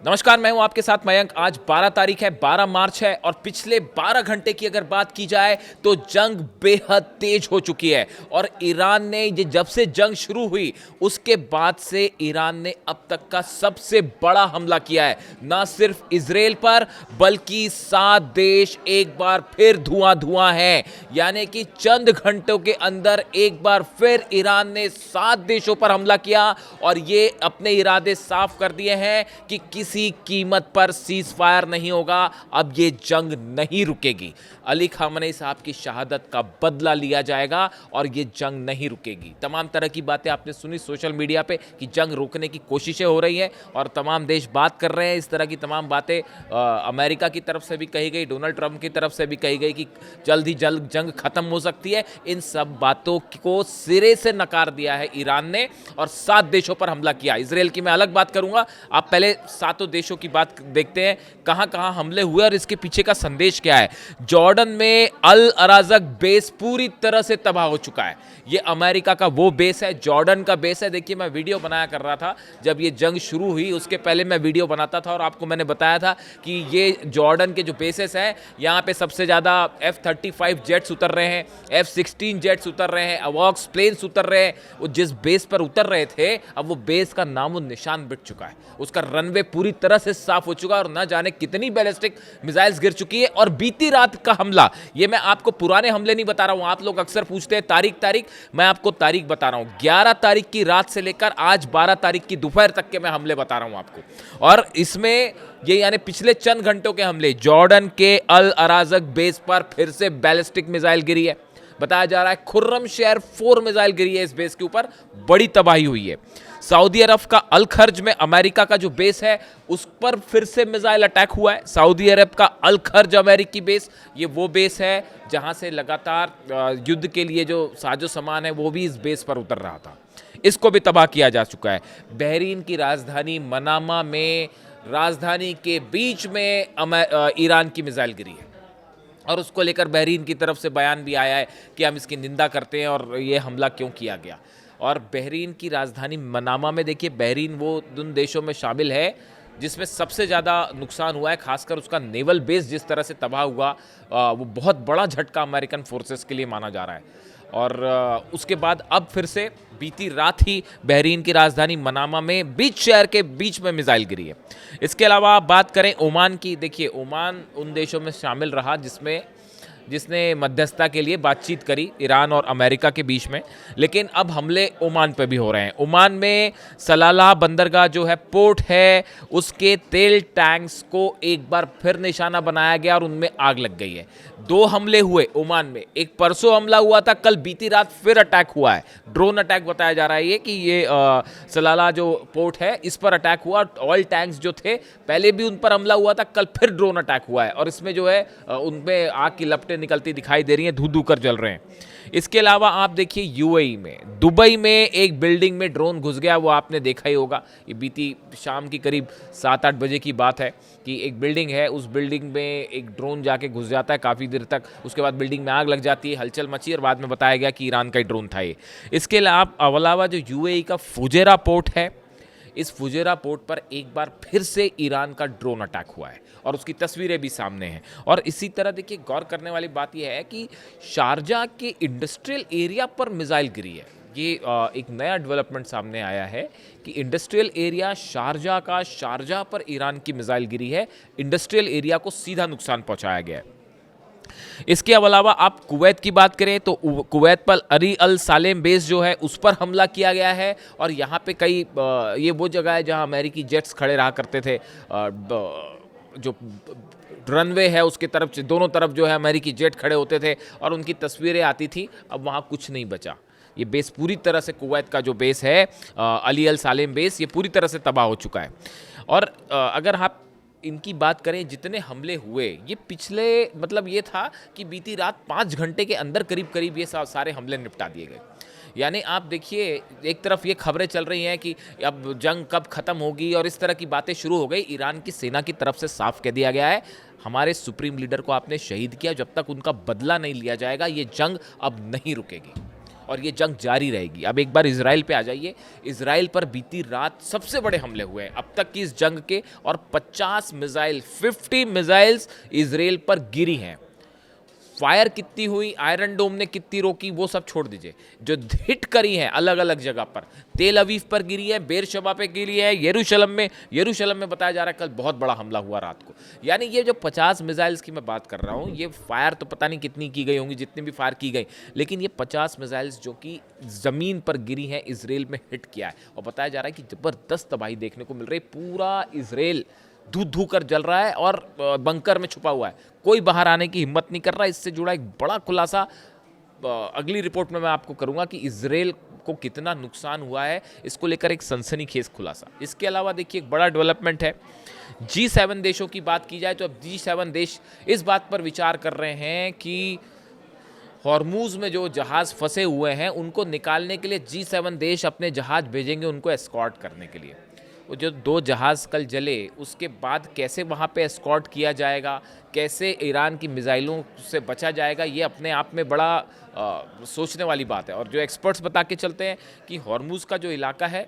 नमस्कार, मैं हूं आपके साथ मयंक। आज 12 तारीख है, 12 मार्च है और पिछले 12 घंटे की अगर बात की जाए तो जंग बेहद तेज हो चुकी है। और ईरान ने ये जब से जंग शुरू हुई उसके बाद से ईरान ने अब तक का सबसे बड़ा हमला किया है, ना सिर्फ इजराइल पर बल्कि 7 देश एक बार फिर धुआं धुआं है। यानी कि चंद घंटों के अंदर एक बार फिर ईरान ने 7 देशों पर हमला किया और ये अपने इरादे साफ कर दिए हैं कि किसी कीमत पर सीज फायर नहीं होगा, अब ये जंग नहीं रुकेगी। अली खामनेई साहब की शहादत का बदला लिया जाएगा और ये जंग नहीं रुकेगी। तमाम तरह की बातें आपने सुनी सोशल मीडिया पे कि जंग रोकने की कोशिशें हो रही हैं और तमाम देश बात कर रहे हैं। इस तरह की तमाम बातें अमेरिका की तरफ से भी कही गई, डोनाल्ड ट्रंप की तरफ से भी कही गई कि जल्द ही जल्द जंग खत्म हो सकती है। इन सब बातों को सिरे से नकार दिया है ईरान ने और 7 देशों पर हमला किया। इजराइल की मैं अलग बात करूंगा, आप पहले 7 देशों की बात देखते हैं कहां कहां हमले हुए और इसके पीछे का संदेश क्या है। जॉर्डन में अल अराजक बेस पूरी तरह से तबाह हो चुका है। ये अमेरिका का वो बेस है, जॉर्डन का बेस है। देखिए, मैं वीडियो बनाया कर रहा था जब ये जंग शुरू हुई, उसके पहले मैं वीडियो बनाता था और आपको मैंने बताया था कि ये जॉर्डन के जो बेसेस हैं, यहाँ पे सबसे ज़्यादा F-35 जेट्स उतर रहे हैं, F-16 जेट्स उतर रहे हैं, अवॉक्स प्लेन्स उतर रहे हैं। वो जिस बेस पर उतर रहे थे, अब वो बेस का नामो निशान मिट चुका है, उसका रनवे पूरी तरह से साफ हो चुका है और न जाने कितनी बैलिस्टिक मिसाइल्स गिर चुकी है। और बीती रात का हमला, ये मैं आपको पुराने हमले नहीं बता रहा हूं। आप लोग अक्सर पूछते हैं तारीख, मैं आपको तारीख बता रहा हूं। 11 तारीख की रात से लेकर आज 12 तारीख की दोपहर तक के मैं हमले बता रहा हूं आपको। और इसमें ये यानी पिछले चंद घंटों के हमले, जॉर्डन के अल अराजक बेस पर फिर से बैलिस्टिक मिसाइल गिरी है। बताया जा रहा है खुर्रम शहर 4 मिसाइल गिरी है इस बेस के ऊपर, बड़ी तबाही हुई है। सऊदी अरब का अल खर्ज में अमेरिका का जो बेस है उस पर फिर से मिसाइल अटैक हुआ है। सऊदी अरब का अल खर्ज अमेरिकी बेस, ये वो बेस है जहां से लगातार युद्ध के लिए जो साजो सामान है वो भी इस बेस पर उतर रहा था। इसको भी तबाह किया जा चुका है। बहरीन की राजधानी मनामा में, राजधानी के बीच में ईरान की मिसाइल गिरी है और उसको लेकर बहरीन की तरफ से बयान भी आया है कि हम इसकी निंदा करते हैं और ये हमला क्यों किया गया। और बहरीन की राजधानी मनामा में, देखिए, बहरीन वो उन देशों में शामिल है जिसमें सबसे ज़्यादा नुकसान हुआ है। खासकर उसका नेवल बेस जिस तरह से तबाह हुआ, वो बहुत बड़ा झटका अमेरिकन फोर्सेस के लिए माना जा रहा है। और उसके बाद अब फिर से बीती रात ही बहरीन की राजधानी मनामा में बीच शहर के बीच में मिसाइल गिरी है। इसके अलावा आप बात करें ओमान की, देखिए ओमान उन देशों में शामिल रहा जिसने मध्यस्थता के लिए बातचीत करी ईरान और अमेरिका के बीच में, लेकिन अब हमले ओमान पे भी हो रहे हैं। ओमान में सलाला बंदरगाह जो है, पोर्ट है, उसके तेल टैंक्स को एक बार फिर निशाना बनाया गया और उनमें आग लग गई है। 2 हमले हुए ओमान में, एक परसों हमला हुआ था, कल बीती रात फिर अटैक हुआ है। ड्रोन अटैक बताया जा रहा है ये कि ये सलाला जो पोर्ट है इस पर अटैक हुआ। ऑयल टैंक्स जो थे पहले भी उन पर हमला हुआ था, कल फिर ड्रोन अटैक हुआ है और इसमें जो है उनमें आग की लपटें निकलती दिखाई दे रही हैं, धू धू कर जल रहे हैं। इसके अलावा आप देखिए यूएई में, दुबई में एक बिल्डिंग में ड्रोन घुस गया, वो आपने देखा ही होगा। ये बीती शाम की करीब 7-8 बजे की बात है कि एक बिल्डिंग है, उस बिल्डिंग में एक ड्रोन जाके घुस जाता है काफ़ी देर तक, उसके बाद बिल्डिंग में आग लग जाती है, हलचल मची और बाद में बताया गया कि ईरान का ही ड्रोन था ये। इसके अलावा जो यूएई का फुजेरा पोर्ट है, इस फुजेरा पोर्ट पर एक बार फिर से ईरान का ड्रोन अटैक हुआ है और उसकी तस्वीरें भी सामने हैं। और इसी तरह देखिए, गौर करने वाली बात यह है कि शारजा के इंडस्ट्रियल एरिया पर मिसाइल गिरी है। ये एक नया डेवलपमेंट सामने आया है कि इंडस्ट्रियल एरिया शारजा पर ईरान की मिसाइल गिरी है। इंडस्ट्रियल एरिया को सीधा नुकसान पहुंचाया गया है। इसके अलावा आप कुवैत की बात करें तो कुवैत पर अरी अल सालेम बेस जो है उस पर हमला किया गया है और यहाँ पे कई ये वो जगह है जहाँ अमेरिकी जेट्स खड़े रहा करते थे। जो रनवे है उसके तरफ से दोनों तरफ जो है अमेरिकी जेट खड़े होते थे और उनकी तस्वीरें आती थी। अब वहाँ कुछ नहीं बचा। ये बेस पूरी तरह से, कुवैत का जो बेस है अली अल सालेम बेस, ये पूरी तरह से तबाह हो चुका है। और अगर आप इनकी बात करें, जितने हमले हुए, ये पिछले मतलब ये था कि बीती रात 5 घंटे के अंदर करीब ये सारे हमले निपटा दिए गए। यानी आप देखिए, एक तरफ ये खबरें चल रही हैं कि अब जंग कब ख़त्म होगी और इस तरह की बातें शुरू हो गई। ईरान की सेना की तरफ से साफ कह दिया गया है, हमारे सुप्रीम लीडर को आपने शहीद किया, जब तक उनका बदला नहीं लिया जाएगा ये जंग अब नहीं रुकेगी। और ये जंग जारी रहेगी। अब एक बार इजराइल पे आ जाइए। इजराइल पर बीती रात सबसे बड़े हमले हुए हैं अब तक की इस जंग के, और 50 मिसाइल्स इजराइल पर गिरी हैं। फायर कितनी हुई, आयरन डोम ने कितनी रोकी, वो सब छोड़ दीजिए। जो हिट करी है अलग अलग जगह पर, तेल अवीव पर गिरी है, बेरशबा पे गिरी है, यरूशलेम में बताया जा रहा है कल बहुत बड़ा हमला हुआ रात को। यानी ये जो 50 मिसाइल्स की मैं बात कर रहा हूँ, ये फायर तो पता नहीं कितनी की गई होंगी, जितनी भी फायर की गई, लेकिन ये 50 मिसाइल्स जो कि ज़मीन पर गिरी हैं इसराइल में हिट किया है। और बताया जा रहा है कि ज़बरदस्त तबाही देखने को मिल रही है। पूरा इसराइल धू धू कर जल रहा है और बंकर में छुपा हुआ है, कोई बाहर आने की हिम्मत नहीं कर रहा। इससे जुड़ा एक बड़ा खुलासा अगली रिपोर्ट में मैं आपको करूंगा कि इजराइल को कितना नुकसान हुआ है, इसको लेकर एक सनसनीखेज खुलासा। इसके अलावा देखिए एक बड़ा डेवलपमेंट है। G7 देशों की बात की जाए तो अब G7 देश इस बात पर विचार कर रहे हैं कि हॉर्मूज में जो जहाज़ फंसे हुए हैं उनको निकालने के लिए G7 देश अपने जहाज़ भेजेंगे उनको एस्कॉर्ट करने के लिए। वो जो 2 जहाज़ कल जले उसके बाद कैसे वहाँ पे एस्कॉर्ट किया जाएगा, कैसे ईरान की मिसाइलों से बचा जाएगा, ये अपने आप में बड़ा सोचने वाली बात है। और जो एक्सपर्ट्स बता के चलते हैं कि हॉर्मूज का जो इलाका है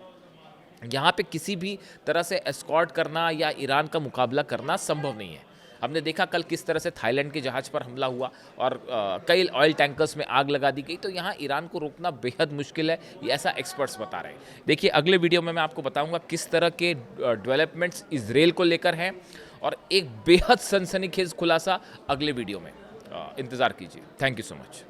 यहाँ पे किसी भी तरह से एस्कॉर्ट करना या ईरान का मुकाबला करना संभव नहीं है। हमने देखा कल किस तरह से थाईलैंड के जहाज़ पर हमला हुआ और कई ऑयल टैंकर्स में आग लगा दी गई। तो यहाँ ईरान को रोकना बेहद मुश्किल है, ये ऐसा एक्सपर्ट्स बता रहे हैं। देखिए अगले वीडियो में मैं आपको बताऊंगा किस तरह के डेवलपमेंट्स इजराइल को लेकर हैं, और एक बेहद सनसनीखेज खुलासा अगले वीडियो में। इंतज़ार कीजिए। Thank you so much.